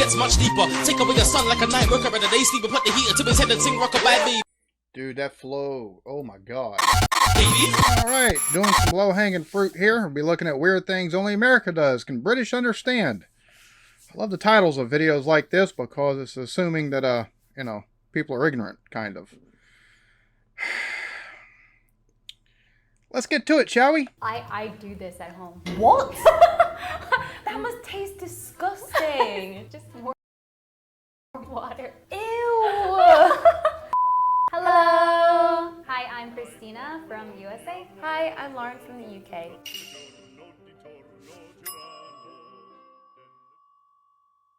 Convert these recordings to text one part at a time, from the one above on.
gets much deeper. Take away your son like a night worker and a day sleeper. Put the heat into his head and sing rockabye, baby. Dude, that flow. Oh my god. Baby. Alright, doing some low-hanging fruit here. We'll be looking at weird things only America does. Can British understand? I love the titles of videos like this because it's assuming that, you know, people are ignorant, kind of. Let's get to it, shall we? I do this at home. What? That must taste disgusting. Just more water. Ew. Hello. Hi, I'm Christina from USA. Hi, I'm Lauren from the UK.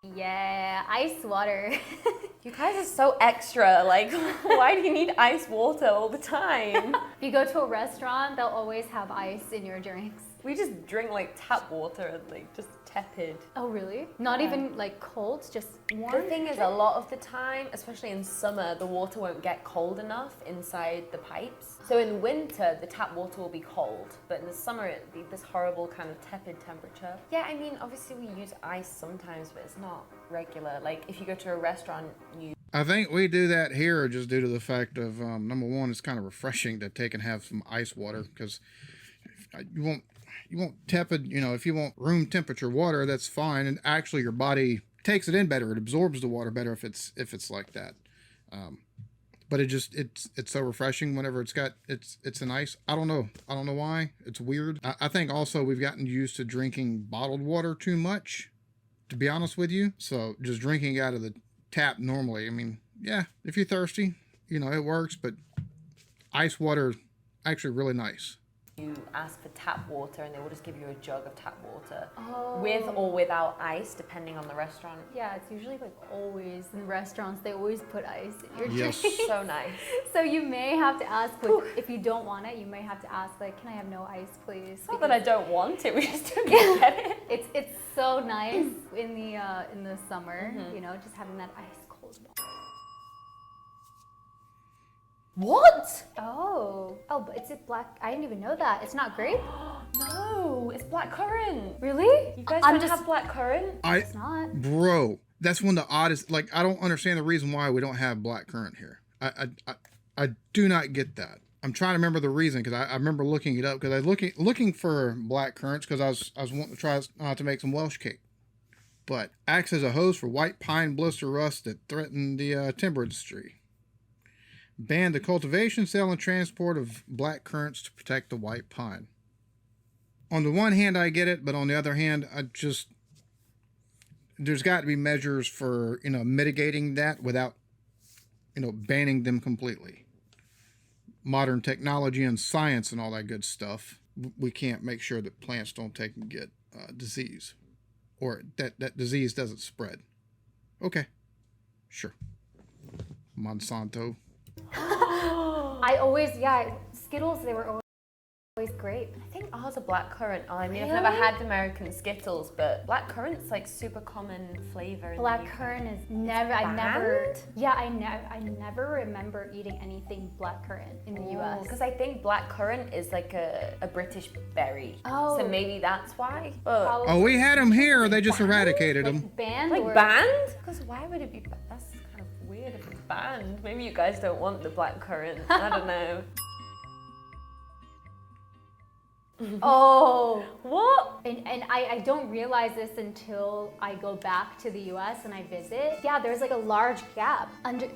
Yeah, ice water. You guys are so extra. Like, why do you need ice water all the time? If you go to a restaurant, they'll always have ice in your drinks. We just drink like tap water and like just tepid. Oh, really? Not even like cold, just warm? The thing is, a lot of the time, especially in summer, the water won't get cold enough inside the pipes. So in winter, the tap water will be cold, but in the summer, it'll be this horrible kind of tepid temperature. Yeah, I mean, obviously we use ice sometimes, but it's not regular. Like if you go to a restaurant, I think we do that here just due to the fact of, number one, it's kind of refreshing to take and have some ice water because you won't tepid, you know, if you want room temperature water, that's fine. And actually your body takes it in better. It absorbs the water better if it's like that. But it's so refreshing whenever it's an ice. I don't know why. It's weird. I think also we've gotten used to drinking bottled water too much, to be honest with you. So just drinking out of the tap normally, I mean, yeah, if you're thirsty, you know, it works, but ice water actually really nice. you ask for tap water and they will just give you a jug of tap water. Oh. With or without ice, depending on the restaurant. Yeah, it's usually like always in restaurants, they always put ice in your Yes. drink. So nice. So you may have to ask, like, if you don't want it, you may have to ask, like, can I have no ice, please? It's not that I don't want it, we just don't get it. It's so nice in the summer, you know, just having that ice cold water. What? Oh, but it's a black. I didn't even know that. It's not grape. No, it's blackcurrant. Really? You guys I'm don't have blackcurrant? It's not. Bro, that's one of the oddest. Like, I don't understand the reason why we don't have blackcurrant here. I do not get that. I'm trying to remember the reason because I remember looking it up because I was looking for blackcurrants because I was wanting to try to make some Welsh cake, but acts as a host for white pine blister rust that threatened the timber industry. Banned the cultivation, sale, and transport of black currants to protect the white pine. On the one hand, I get it, but on the other hand, there's got to be measures for, mitigating that without, banning them completely. Modern technology and science and all that good stuff, we can't make sure that plants don't take and get disease, or that disease doesn't spread. Okay, sure. Monsanto. Skittles, they were always great. I think ours are blackcurrant. I mean, I've never had American Skittles, but blackcurrant's like super common flavor. Blackcurrant is never, I never remember eating anything blackcurrant in the US. Because I think blackcurrant is like a British berry. Oh. So maybe that's why. Probably. Oh, we had them here. They just eradicated them. Banned? Like or? banned? Because why would it be? That's kind of weird if it's banned. Maybe you guys don't want the blackcurrant. I don't know. Oh, What? and I don't realize this until I go back to the US and I visit. Yeah, there's like a large gap under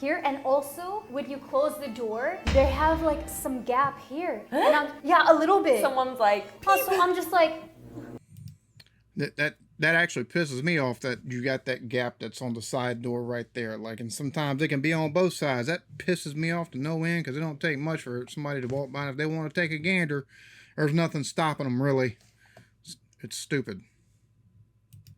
here, and also when you close the door, they have like some gap here. And a little bit. Someone's like, So I'm just like, That actually pisses me off that you got that gap that's on the side door right there. Like, and sometimes it can be on both sides. That pisses me off to no end because it don't take much for somebody to walk by. And if they want to take a gander, there's nothing stopping them, really. It's stupid.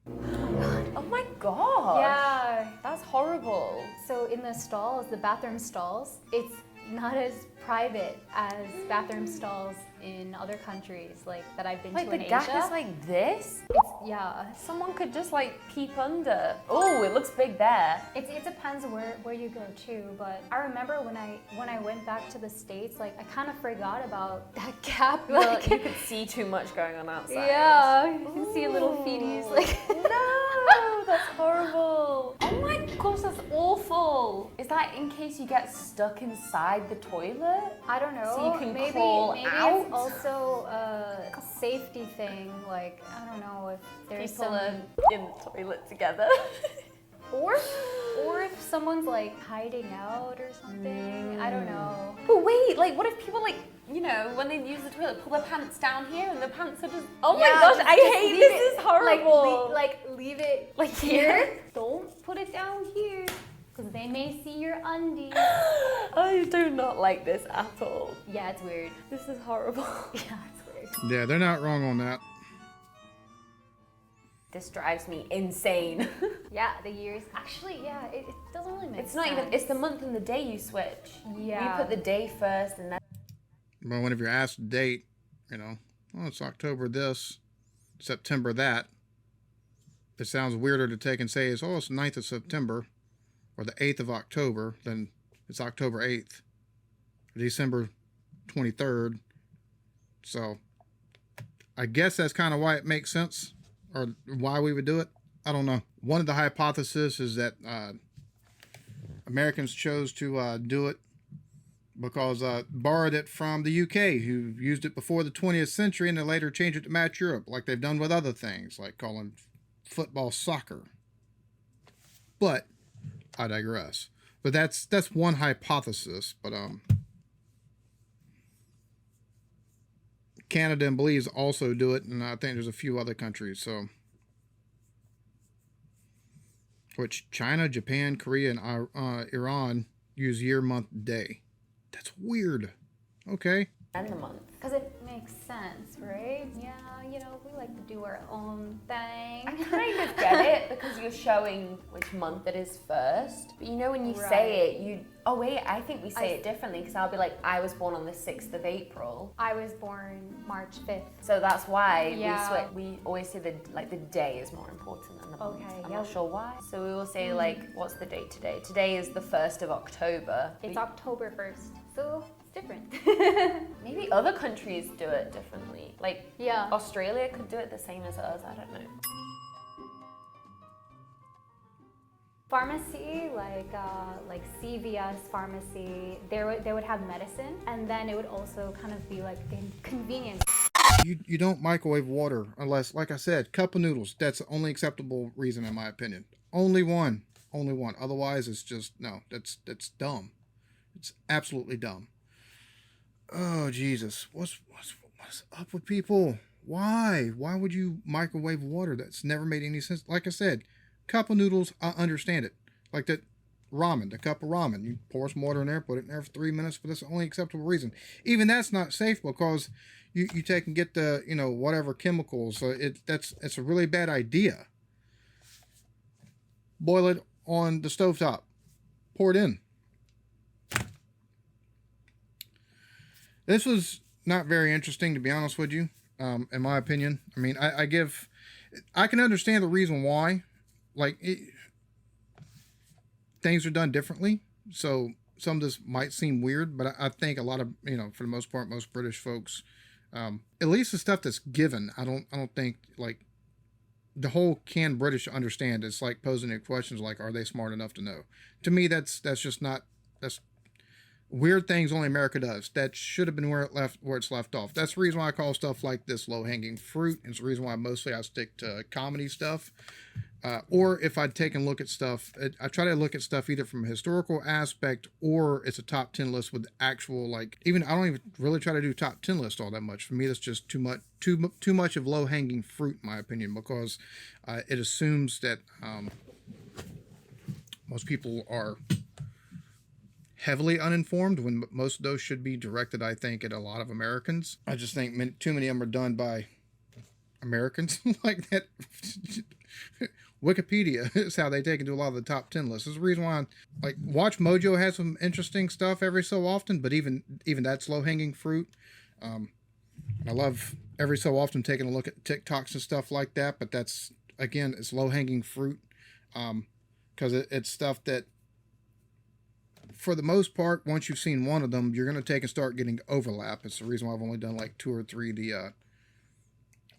oh my god. yeah. That's horrible. So in the stalls, the bathroom stalls, it's not as private as bathroom stalls in other countries like that I've been Like to the in gap Asia. is like this? Yeah. Someone could just like peep under. Oh, it looks big there. It depends where you go to, but I remember when I went back to the States, like I kind of forgot about that gap. Well, Like, you could see too much going on outside. yeah, you can see little feeties like. No, that's horrible. Oh my gosh, that's awful. Is that in case you get stuck inside the toilet? I don't know. So you can maybe crawl out? It's also a safety thing. Like, I don't know if there's People some... are in the toilet together. Or if someone's like hiding out or something. I don't know. But wait, like what if people like, you know, when they use the toilet, pull their pants down here and their pants are just, oh my gosh, I hate leave this, it, is horrible. Leave it Like here. Don't put it down here. Because they may see your undies. I do not like this at all. Yeah, it's weird. This is horrible. Yeah, it's weird. Yeah, they're not wrong on that. This drives me insane. Yeah, the years. Actually, yeah, it doesn't really make It's sense. not even, it's the month and the day you switch. Yeah. You put the day first and then. But whenever you're asked a date, you know, oh, it's October this, September that. It sounds weirder to take and say it's, oh, it's the 9th of September or the 8th of October than it's October 8th, December 23rd. So I guess that's kind of why it makes sense or why we would do it. I don't know. One of the hypotheses is that Americans chose to do it because borrowed it from the UK, who used it before the 20th century and then later changed it to match Europe, like they've done with other things, like calling football soccer. But I digress. But that's one hypothesis. But Canada and Belize also do it, and I think there's a few other countries. So, which China, Japan, Korea, and Iran use year, month, day. That's weird. Okay. End the month. Because it makes sense, right? Yeah, you know, we like to do our own thing. I kind of get it because you're showing which month it is first. But you know when you say it, you... Oh wait, I think we say it differently because I'll be like, I was born on the 6th of April. I was born March 5th. So that's why Yeah. we always say the day is more important than the month. Okay, I'm yeah. not sure why. So we will say like, what's the date today? Today is the 1st of October. It's October 1st, so it's different. Maybe other countries do it differently. Like Yeah. Australia could do it the same as us, I don't know. Pharmacy, like CVS pharmacy, they would have medicine, and then it would also kind of be like convenience. You don't microwave water unless, like I said, cup of noodles. That's the only acceptable reason, in my opinion. Only one. Otherwise, it's just no. That's dumb. It's absolutely dumb. Oh Jesus, what's up with people? Why would you microwave water? That's never made any sense. Like I said, cup of noodles, I understand it. Like that ramen, the cup of ramen, you pour some water in there, put it in there for 3 minutes, but that's the only acceptable reason. Even that's not safe because you take and get the, you know, whatever chemicals. So it's a really bad idea. Boil it on the stovetop. Pour it in. This was not very interesting, to be honest with you, in my opinion. I mean, I can understand the reason why. Like, things are done differently. So some of this might seem weird, but I think a lot of, you know, for the most part, most British folks, at least the stuff that's given, I don't think, like, the whole can British understand. It's like posing questions like, are they smart enough to know? To me, that's just not, that's weird things only America does. That should have been where it's left off. That's the reason why I call stuff like this low-hanging fruit. It's the reason why mostly I stick to comedy stuff. Or if I'd take a look at stuff, I try to look at stuff either from a historical aspect or it's a top 10 list with actual, like, even I don't even really try to do top 10 lists all that much. For me, that's just too much of low-hanging fruit, in my opinion, because it assumes that most people are heavily uninformed when most of those should be directed, I think, at a lot of Americans. I just think too many of them are done by Americans like that. Wikipedia is how they take into a lot of the top 10 lists. There's a reason why, like, Watch Mojo has some interesting stuff every so often, but even that's low-hanging fruit. I love every so often taking a look at TikToks and stuff like that, but that's, again, it's low-hanging fruit because it's stuff that, for the most part, once you've seen one of them, you're going to take and start getting overlap. It's the reason why I've only done like 2 or 3 of the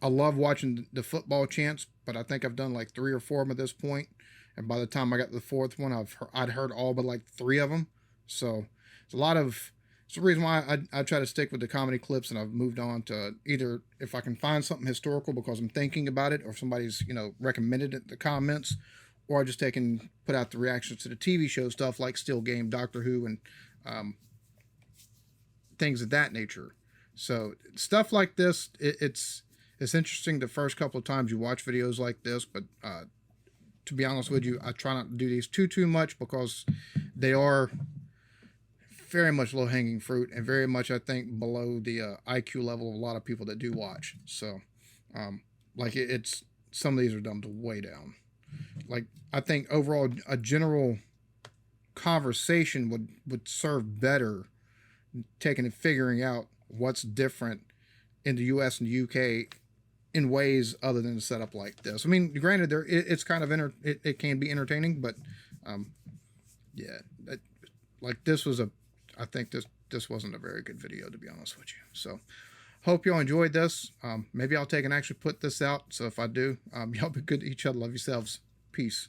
I love watching the football chants, but I think I've done like 3 or 4 of them at this point. And by the time I got to the 4th one, I'd heard all but like 3 of them. So it's a lot of, it's the reason why I try to stick with the comedy clips, and I've moved on to either if I can find something historical because I'm thinking about it, or if somebody's, recommended it in the comments, or I just put out the reactions to the TV show stuff like Still Game, Doctor Who, and things of that nature. So stuff like this, it's interesting the first couple of times you watch videos like this, but to be honest with you, I try not to do these too much because they are very much low-hanging fruit and very much, I think, below the IQ level of a lot of people that do watch. So, it's some of these are dumbed way down. Like, I think overall a general conversation would serve better taking and figuring out what's different in the U.S. and the U.K. in ways other than a setup like this. I mean, granted, it's kind of it can be entertaining, but this was I think this wasn't a very good video, to be honest with you. So hope y'all enjoyed this. Maybe I'll take and actually put this out. So if I do, y'all be good to each other. Love yourselves. Peace.